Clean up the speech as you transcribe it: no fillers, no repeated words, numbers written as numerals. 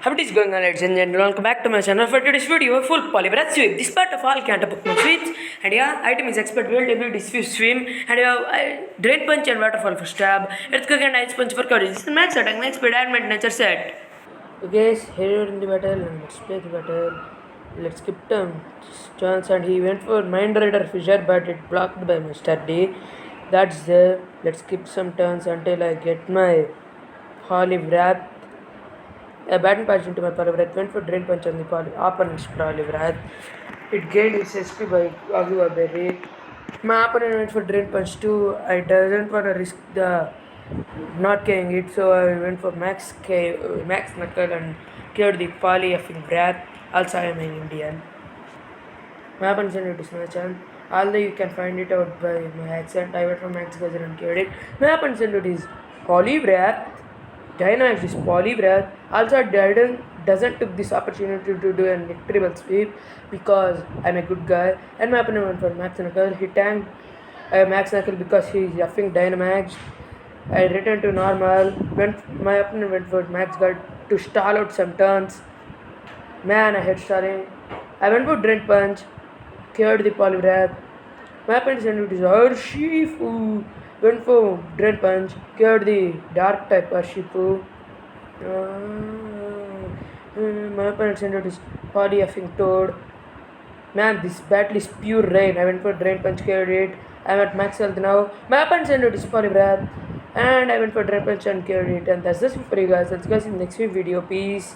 How it is going on, ladies and gentlemen? Welcome back to my channel. For today's video, full poliwrath sweep. This part of all can't Pokemon sweeps. And yeah, item is expert build, ability diffuse swim. And you have drain punch and waterfall for stab. Earthquake and ice punch for coverage. This is max attack, max speed, and nature set. Okay, guys, here in the battle, and let's play the battle. Let's skip turns, and he went for Mind Rider Fissure, but it blocked by Mr. D. That's there. Let's skip some turns until I get my poliwrath. A baton passed into my poliwrath, went for drain punch on the opponent's poliwrath. It gained its SP by Agua Berry. My opponent went for drain punch too. I didn't want to risk the not killing it, so I went for max knuckle and killed the poly effing wrath. Also, I am an Indian. My opponent sent it to Snatchan. Although you can find it out by my accent, I went for max gazelle and killed it. My opponent sent it is poliwrath. Dynamax is poliwrath. Also, doesn't took this opportunity to do an incredible sweep because I'm a good guy. And my opponent went for Max Knuckle. He tanked Max Knuckle because he's effing Dynamax. I returned to normal. My opponent went for Max Guard to stall out some turns. Man, I hate stalling. I went for Drain Punch. Cured the poliwrath. My opponent sent it to Urshifu. Went for Drain Punch, cured the dark type Urshifu. My opponent sent out his poly effing Toad. Man, this battle is pure rain. I went for Drain Punch, cured it. I'm at max health now. My opponent sent out his poliwrath. And I went for Drain Punch and cured it. And that's just for you guys. Let's go see the next video. Peace.